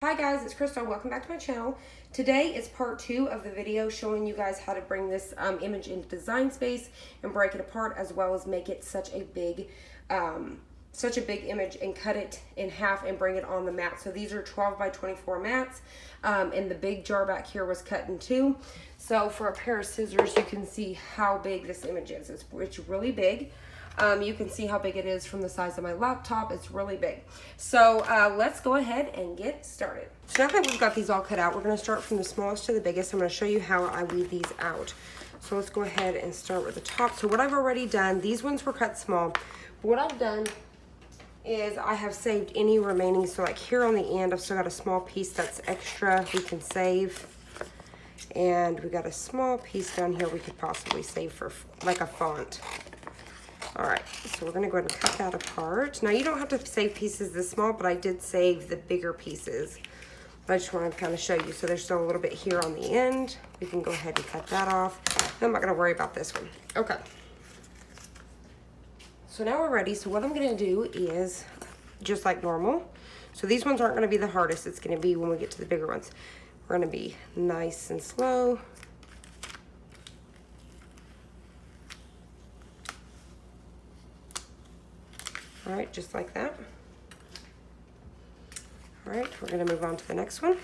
Hi guys, it's Crystal. Welcome back to my channel. Today is part 2 of the video showing you guys how to bring this image into Design Space and break it apart, as well as make it such a big image and cut it in half and bring it on the mat. So these are 12 by 24 mats, and the big jar back here was cut in two. So for a pair of scissors, you can see how big this image is. It's really big. You can see how big it is from the size of my laptop. It's really big. So let's go ahead and get started. So now that we've got these all cut out, we're going to start from the smallest to the biggest. I'm going to show you how I weave these out. So let's go ahead and start with the top. So what I've already done, these ones were cut small. But what I've done is I have saved any remaining. So like here on the end, I've still got a small piece that's extra we can save. And we got a small piece down here we could possibly save for like a font. All right, so we're gonna go ahead and cut that apart. Now you don't have to save pieces this small, but I did save the bigger pieces. But I just wanna kind of show you. So there's still a little bit here on the end. We can go ahead and cut that off. I'm not gonna worry about this one. Okay. So now we're ready. So what I'm gonna do is just like normal. So these ones aren't gonna be the hardest. It's gonna be when we get to the bigger ones. We're gonna be nice and slow. All right, just like that. All right, we're gonna move on to the next one.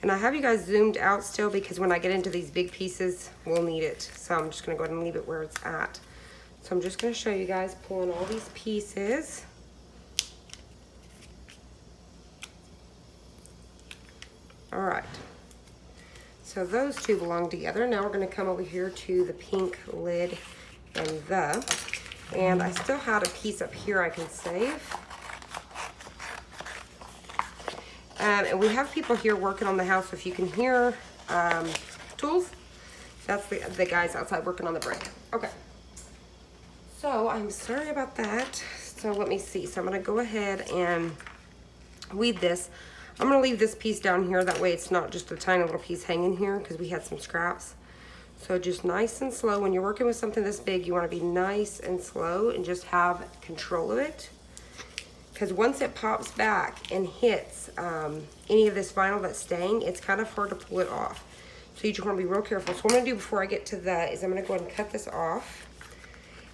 And I have you guys zoomed out still because when I get into these big pieces, we'll need it. So I'm just gonna go ahead and leave it where it's at. So I'm just gonna show you guys pulling all these pieces. All right. So those two belong together. Now we're gonna come over here to the pink lid and I still had a piece up here I can save. And we have people here working on the house. If you can hear tools, that's the guys outside working on the brick. Okay. So I'm sorry about that. So let me see. So I'm gonna go ahead and weed this. I'm gonna leave this piece down here, that way it's not just a tiny little piece hanging here because we had some scraps. So just nice and slow. When you're working with something this big, you wanna be nice and slow and just have control of it. Because once it pops back and hits any of this vinyl that's staying, it's kind of hard to pull it off. So you just wanna be real careful. So what I'm gonna do before I get to that is I'm gonna go ahead and cut this off.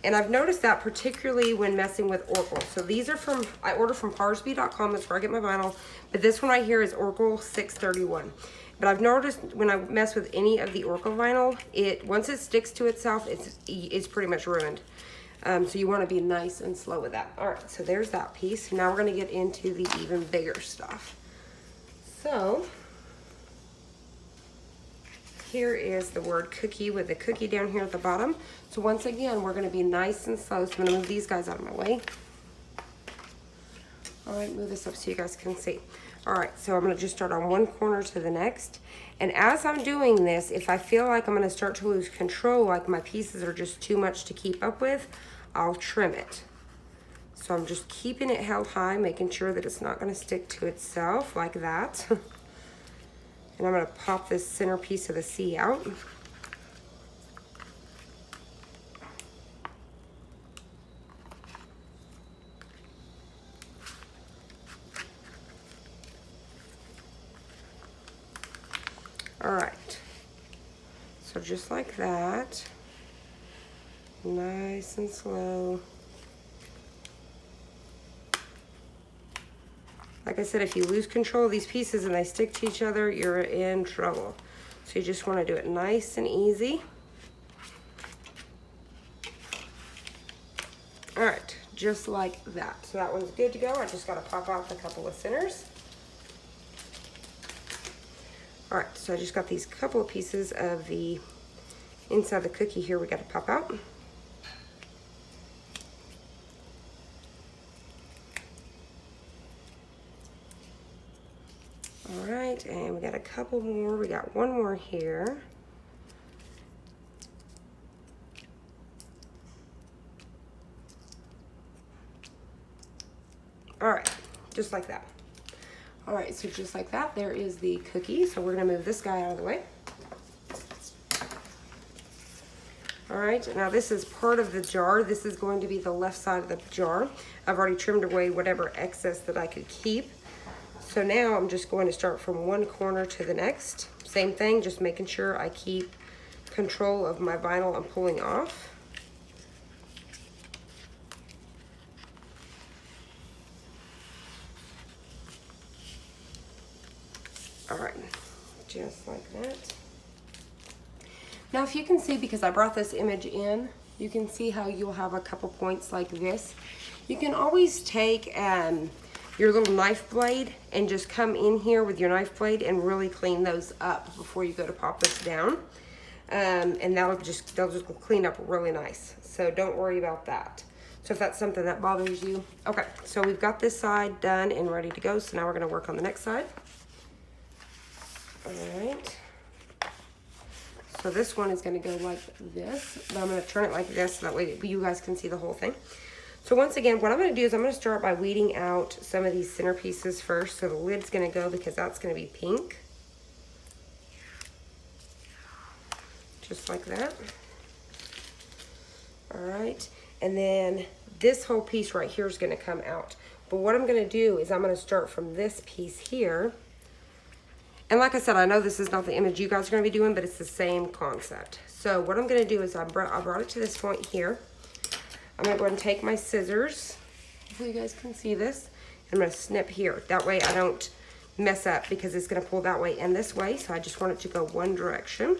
And I've noticed that particularly when messing with Oracle. So these are from, I order from Parsby.com, that's where I get my vinyl. But this one right here is Oracle 631. But I've noticed when I mess with any of the Oracle vinyl, once it sticks to itself, it's pretty much ruined. So you wanna be nice and slow with that. All right, so there's that piece. Now we're gonna get into the even bigger stuff. So, here is the word cookie with the cookie down here at the bottom. So once again, we're gonna be nice and slow. So I'm gonna move these guys out of my way. All right, move this up so you guys can see. All right, so I'm gonna just start on one corner to the next. And as I'm doing this, if I feel like I'm gonna start to lose control, like my pieces are just too much to keep up with, I'll trim it. So I'm just keeping it held high, making sure that it's not gonna stick to itself like that. And I'm gonna pop this center piece of the C out. All right, so just like that, nice and slow. Like I said, if you lose control of these pieces and they stick to each other, you're in trouble. So you just want to do it nice and easy. All right, just like that. So that one's good to go. I just got to pop off a couple of centers. All right, so I just got these couple of pieces of the inside the cookie here we got to pop out. All right, and we got a couple more. We got one more here. All right, just like that. All right, so just like that, there is the cookie. So we're gonna move this guy out of the way. All right, now this is part of the jar. This is going to be the left side of the jar. I've already trimmed away whatever excess that I could keep. So now I'm just going to start from one corner to the next. Same thing, just making sure I keep control of my vinyl I'm pulling off. All right, just like that. Now if you can see, because I brought this image in, you can see how you'll have a couple points like this. You can always take your little knife blade and just come in here with your knife blade and really clean those up before you go to pop this down. And they'll just clean up really nice. So don't worry about that. So if that's something that bothers you. Okay, so we've got this side done and ready to go. So now we're gonna work on the next side. All right. So this one is gonna go like this. But I'm gonna turn it like this so that way you guys can see the whole thing. So once again, what I'm gonna do is I'm gonna start by weeding out some of these center pieces first. So the lid's gonna go because that's gonna be pink. Just like that. All right, and then this whole piece right here is gonna come out. But what I'm gonna do is I'm gonna start from this piece here. And like I said, I know this is not the image you guys are gonna be doing, but it's the same concept. So what I'm gonna do is I brought it to this point here. I'm gonna go ahead and take my scissors, hopefully you guys can see this. I'm gonna snip here. That way I don't mess up because it's gonna pull that way and this way. So I just want it to go one direction.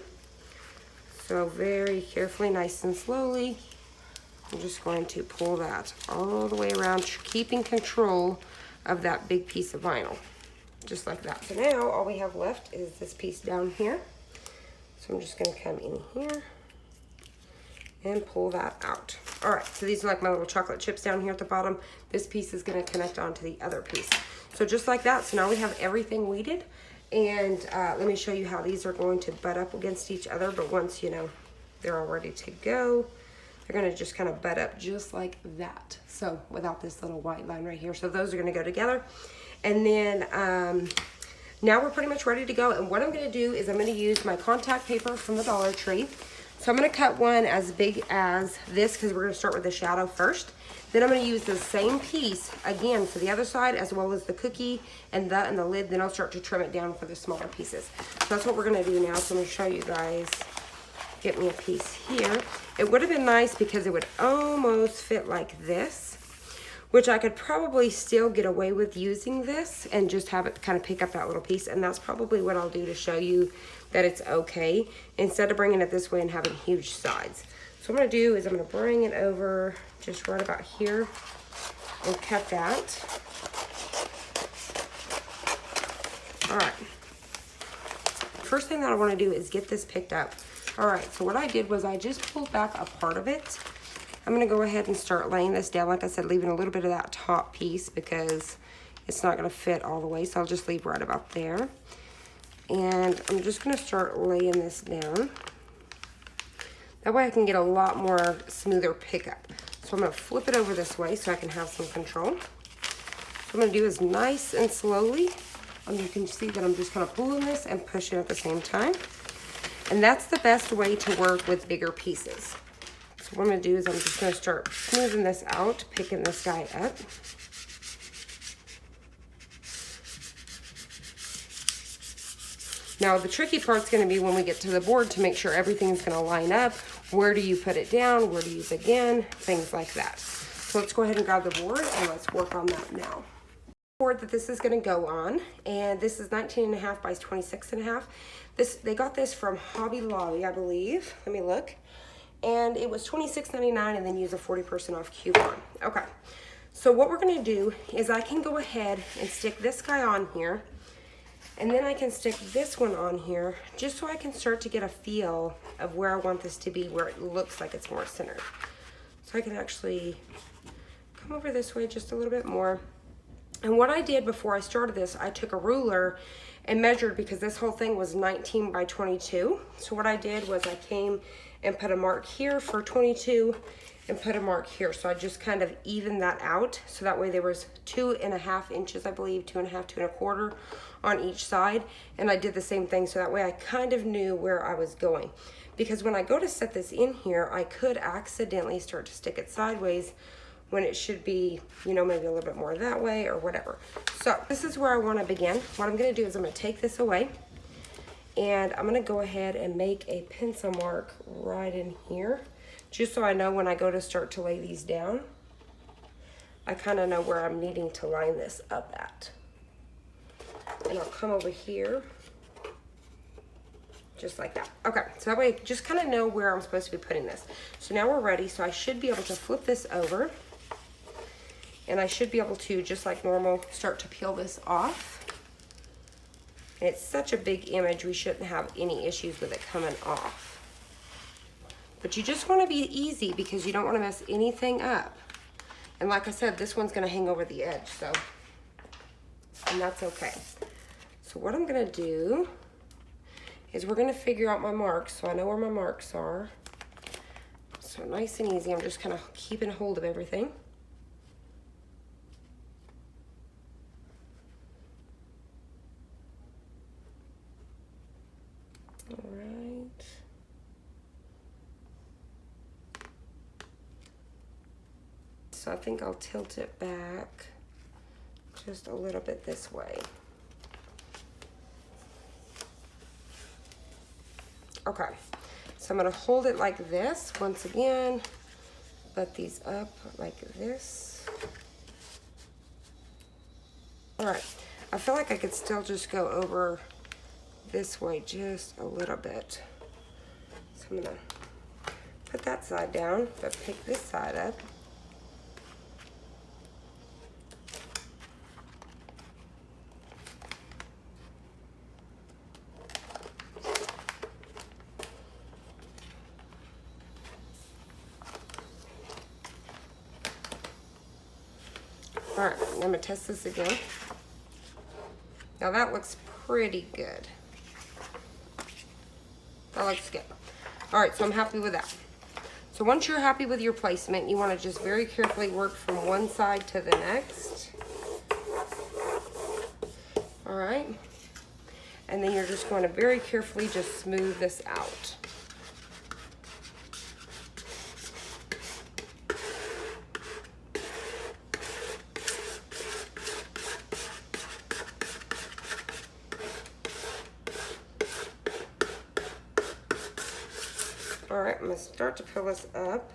So very carefully, nice and slowly, I'm just going to pull that all the way around, keeping control of that big piece of vinyl. Just like that. So now all we have left is this piece down here. So I'm just gonna come in here and pull that out. All right, so these are like my little chocolate chips down here at the bottom. This piece is gonna connect onto the other piece. So just like that, so now we have everything weeded. And let me show you how these are going to butt up against each other. But once, you know, they're all ready to go, they're gonna just kind of butt up just like that. So without this little white line right here. So those are gonna go together. And then now we're pretty much ready to go. And what I'm gonna do is I'm gonna use my contact paper from the Dollar Tree. So I'm gonna cut one as big as this because we're gonna start with the shadow first. Then I'm gonna use the same piece again for the other side as well as the cookie and the lid. Then I'll start to trim it down for the smaller pieces. So that's what we're gonna do now. So I'm gonna show you guys, get me a piece here. It would have been nice because it would almost fit like this, which I could probably still get away with using this and just have it kind of pick up that little piece. And that's probably what I'll do to show you that it's okay, instead of bringing it this way and having huge sides. So what I'm gonna do is I'm gonna bring it over just right about here and cut that. All right. First thing that I wanna do is get this picked up. All right, so what I did was I just pulled back a part of it. I'm gonna go ahead and start laying this down. Like I said, leaving a little bit of that top piece because it's not gonna fit all the way. So I'll just leave right about there. And I'm just gonna start laying this down. That way I can get a lot more smoother pickup. So I'm gonna flip it over this way so I can have some control. What I'm gonna do is nice and slowly, you can see that I'm just kind of pulling this and pushing at the same time. And that's the best way to work with bigger pieces. So what I'm gonna do is I'm just gonna start smoothing this out, picking this guy up. Now the tricky part's gonna be when we get to the board to make sure everything's gonna line up. Where do you put it down? Where do you begin? Things like that. So let's go ahead and grab the board and let's work on that now. Board that this is gonna go on, and this is 19.5 by 26.5. They got this from Hobby Lobby, I believe. Let me look. And it was $26.99 and then use a 40% off coupon. Okay, so what we're gonna do is I can go ahead and stick this guy on here, and then I can stick this one on here just so I can start to get a feel of where I want this to be, where it looks like it's more centered. So I can actually come over this way just a little bit more. And what I did before I started this, I took a ruler and measured because this whole thing was 19 by 22. So what I did was I came and put a mark here for 22, and put a mark here. So I just kind of evened that out. So that way there was 2.5 inches, I believe, 2.5, 2.25 on each side. And I did the same thing. So that way I kind of knew where I was going. Because when I go to set this in here, I could accidentally start to stick it sideways when it should be, you know, maybe a little bit more that way or whatever. So this is where I want to begin. What I'm going to do is I'm going to take this away, and I'm going to go ahead and make a pencil mark right in here, just so I know when I go to start to lay these down, I kind of know where I'm needing to line this up at. And I'll come over here just like that. Okay, so that way I just kind of know where I'm supposed to be putting this. So now we're ready, so I should be able to flip this over, and I should be able to, just like normal, start to peel this off. And it's such a big image, we shouldn't have any issues with it coming off. But you just want to be easy because you don't want to mess anything up. And like I said, this one's going to hang over the edge, so, and that's okay. So what I'm going to do is we're going to figure out my marks, so I know where my marks are. So nice and easy, I'm just kind of keeping hold of everything. All right. So I think I'll tilt it back just a little bit this way. Okay, so I'm gonna hold it like this once again, let these up like this. All right, I feel like I could still just go over this way just a little bit. So I'm gonna put that side down, but pick this side up. All right, I'm gonna test this again. Now that looks pretty good. That looks good. All right, so I'm happy with that. So once you're happy with your placement, you wanna just very carefully work from one side to the next. All right. And then you're just going to very carefully just smooth this out. All right, I'm gonna start to peel this up.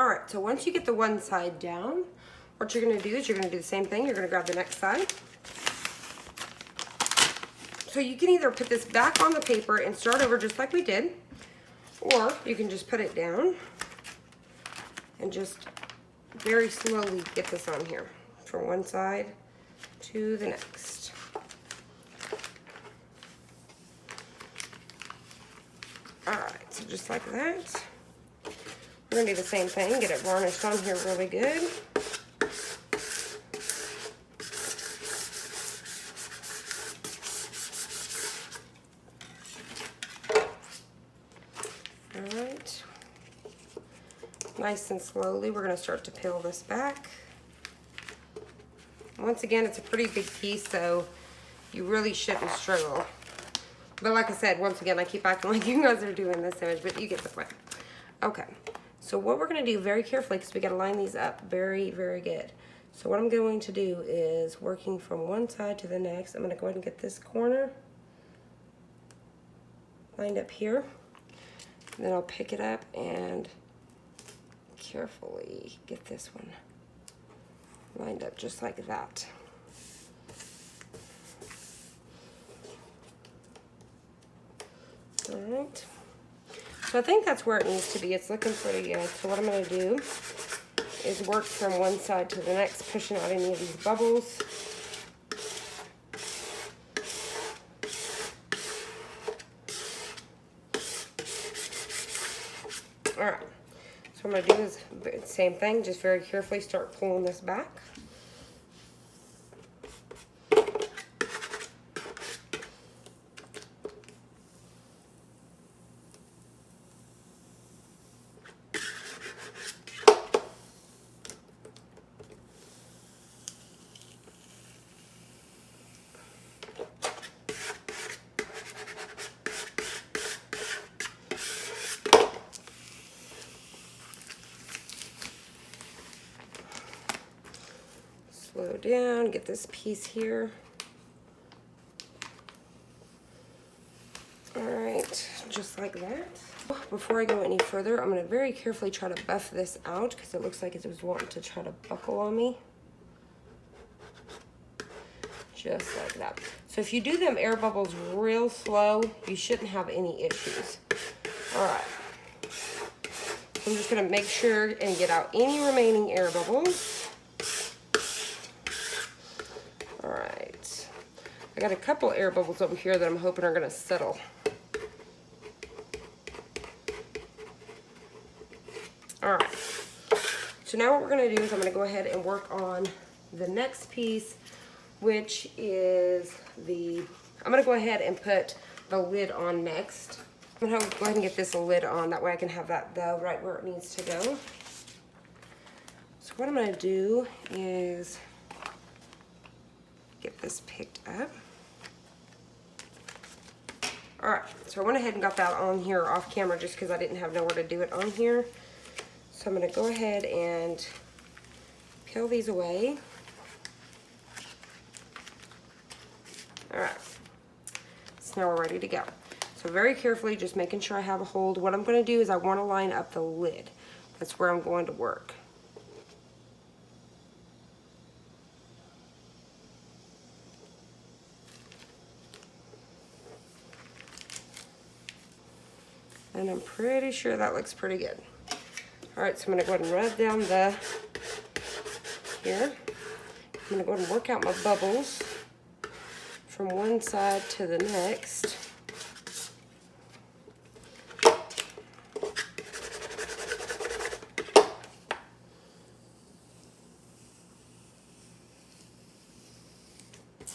All right, so once you get the one side down, what you're gonna do is you're gonna do the same thing. You're gonna grab the next side. So you can either put this back on the paper and start over just like we did, or you can just put it down and just very slowly get this on here from one side to the next. All right, so just like that. We're gonna do the same thing, get it varnished on here really good. All right. Nice and slowly, we're gonna start to peel this back. Once again, it's a pretty big piece, so you really shouldn't struggle. But like I said, once again, I keep acting like you guys are doing this image, but you get the point. Okay, so what we're gonna do very carefully, because we gotta line these up very, very good. So what I'm going to do is, working from one side to the next, I'm gonna go ahead and get this corner lined up here. And then I'll pick it up and carefully get this one lined up just like that. All right. So I think that's where it needs to be. It's looking pretty good. So what I'm going to do is work from one side to the next, pushing out any of these bubbles. All right. So what I'm going to do is the same thing, just very carefully start pulling this back. Slow down, get this piece here. All right, just like that. Before I go any further, I'm gonna very carefully try to buff this out because it looks like it was wanting to try to buckle on me. Just like that. So if you do them air bubbles real slow, you shouldn't have any issues. All right. So I'm just gonna make sure and get out any remaining air bubbles. All right, I got a couple air bubbles over here that I'm hoping are gonna settle. All right, so now what we're gonna do is I'm gonna go ahead and work on the next piece, which is I'm gonna go ahead and put the lid on next. I'm gonna go ahead and get this lid on, that way I can have that though right where it needs to go. So what I'm gonna do is get this picked up. All right, so I went ahead and got that on here off camera just because I didn't have nowhere to do it on here. So I'm gonna go ahead and peel these away. All right, so now we're ready to go. So very carefully, just making sure I have a hold. What I'm gonna do is I wanna line up the lid. That's where I'm going to work. And I'm pretty sure that looks pretty good. All right, so I'm gonna go ahead and rub down here. I'm gonna go ahead and work out my bubbles from one side to the next.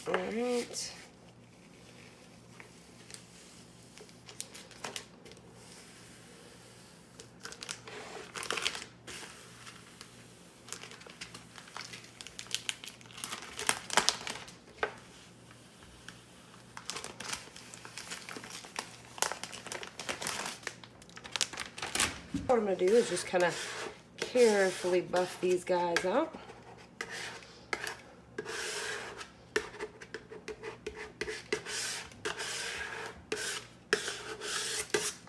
All right. What I'm going to do is just kind of carefully buff these guys out.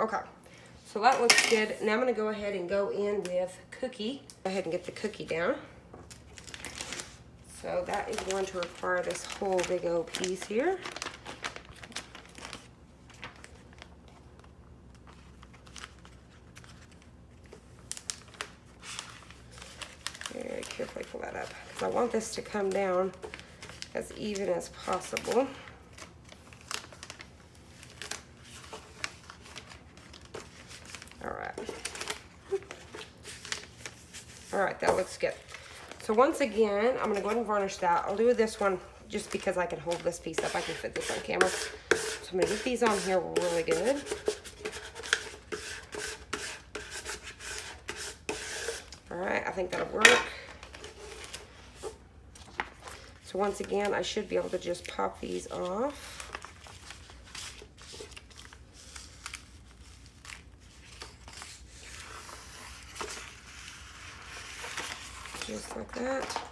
Okay, so So that looks good. Now I'm gonna go ahead and go in with cookie. Go ahead and get the cookie down. So that is going to require this whole big old piece here. Very carefully pull that up, because I want this to come down as even as possible. All right, that looks good. So once again, I'm gonna go ahead and varnish that. I'll do this one just because I can hold this piece up. I can fit this on camera. So I'm gonna get these on here really good. All right, I think that'll work. So once again, I should be able to just pop these off. Just like that.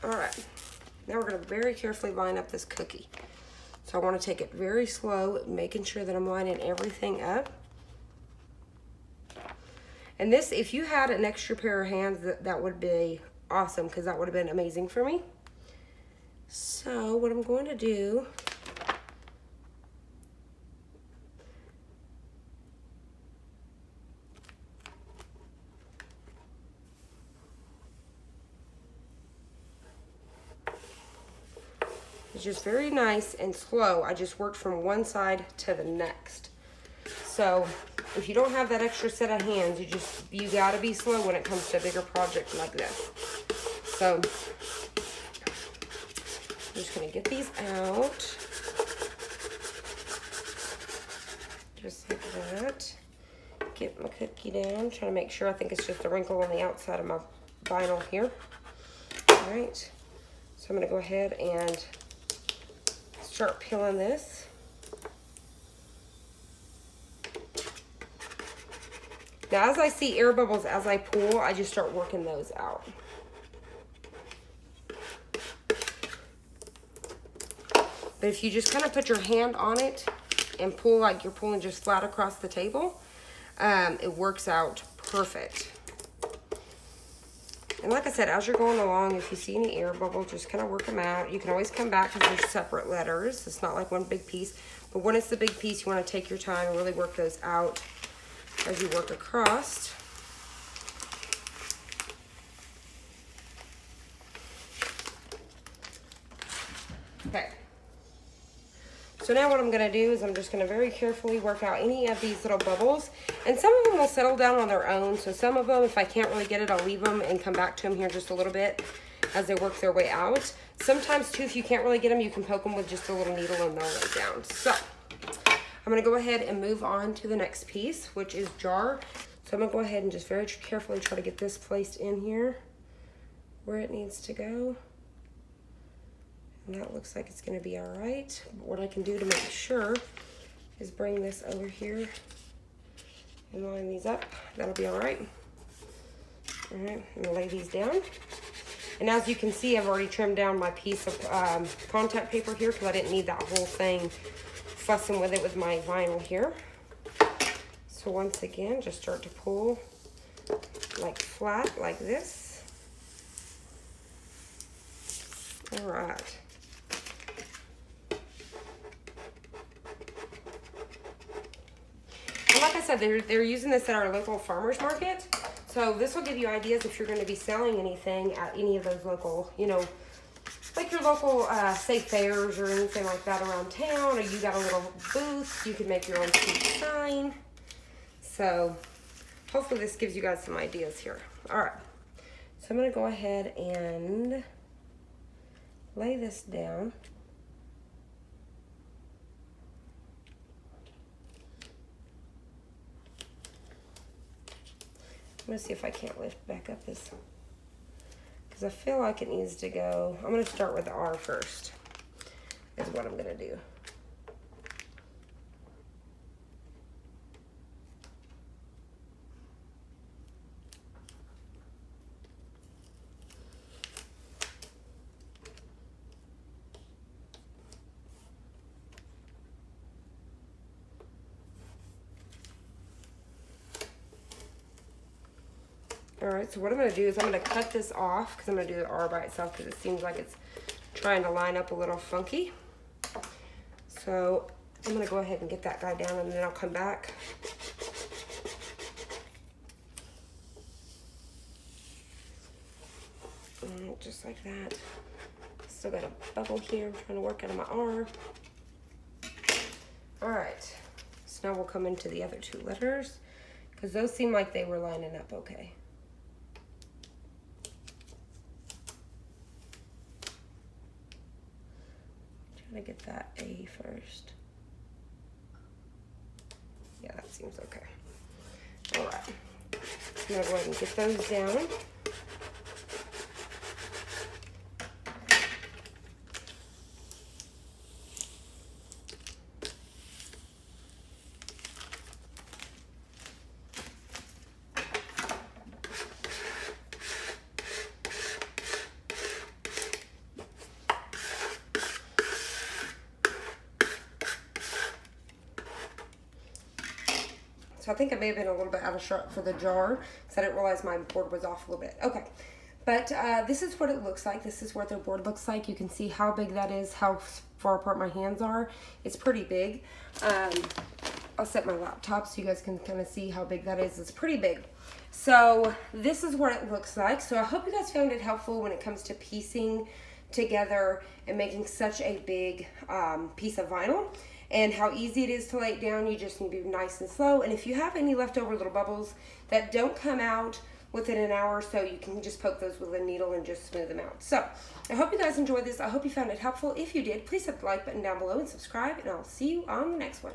All right, now we're gonna very carefully line up this cookie. So I wanna take it very slow, making sure that I'm lining everything up. And this, if you had an extra pair of hands, that would be awesome, because that would have been amazing for me. So what I'm going to do is just very nice and slow. I just worked from one side to the next. So if you don't have that extra set of hands, you gotta be slow when it comes to a bigger project like this. So I'm just gonna get these out. Just like that. Get my cookie down, trying to make sure. I think it's just a wrinkle on the outside of my vinyl here. All right, so I'm gonna go ahead and start peeling this. Now, as I see air bubbles as I pull, I just start working those out. But if you just kind of put your hand on it and pull like you're pulling just flat across the table, it works out perfect. And like I said, as you're going along, if you see any air bubbles, just kind of work them out. You can always come back because they're separate letters. It's not like one big piece. But when it's the big piece, you want to take your time and really work those out as you work across. Okay. So now what I'm gonna do is I'm just gonna very carefully work out any of these little bubbles. And some of them will settle down on their own. So some of them, if I can't really get it, I'll leave them and come back to them here just a little bit as they work their way out. Sometimes too, if you can't really get them, you can poke them with just a little needle and they'll lay down. So I'm gonna go ahead and move on to the next piece, which is jar. So I'm gonna go ahead and just very carefully try to get this placed in here where it needs to go. And that looks like it's gonna be all right. But what I can do to make sure is bring this over here and line these up. That'll be all right. All right, I'm gonna lay these down. And as you can see, I've already trimmed down my piece of contact paper here because I didn't need that whole thing fussing with it with my vinyl here. So once again, just start to pull like flat like this. All right. And like I said, they're using this at our local farmers market. So this will give you ideas if you're going to be selling anything at any of those local, you know, like your local, say, fairs or anything like that around town, or you got a little booth, you can make your own cute sign. So hopefully this gives you guys some ideas here. All right, so I'm gonna go ahead and lay this down. I'm gonna see if I can't lift back up this, because I feel like it needs to go. I'm gonna start with the R first, is what I'm gonna do. All right, so what I'm gonna do is I'm gonna cut this off because I'm gonna do the R by itself because it seems like it's trying to line up a little funky. So I'm gonna go ahead and get that guy down and then I'll come back. And just like that. Still got a bubble here. I'm trying to work out of my R. All right, so now we'll come into the other two letters because those seem like they were lining up okay. Trying to get that A first. Yeah, that seems okay. All right, I'm gonna go ahead and get those down. So I think I may have been a little bit out of shot for the jar because I didn't realize my board was off a little bit. Okay, but this is what it looks like. This is what the board looks like. You can see how big that is, how far apart my hands are. It's pretty big. I'll set my laptop so you guys can kind of see how big that is. It's pretty big. So this is what it looks like. So I hope you guys found it helpful when it comes to piecing together and making such a big piece of vinyl. And how easy it is to lay it down. You just need to be nice and slow. And if you have any leftover little bubbles that don't come out within an hour or so, you can just poke those with a needle and just smooth them out. So I hope you guys enjoyed this. I hope you found it helpful. If you did, please hit the like button down below and subscribe, and I'll see you on the next one.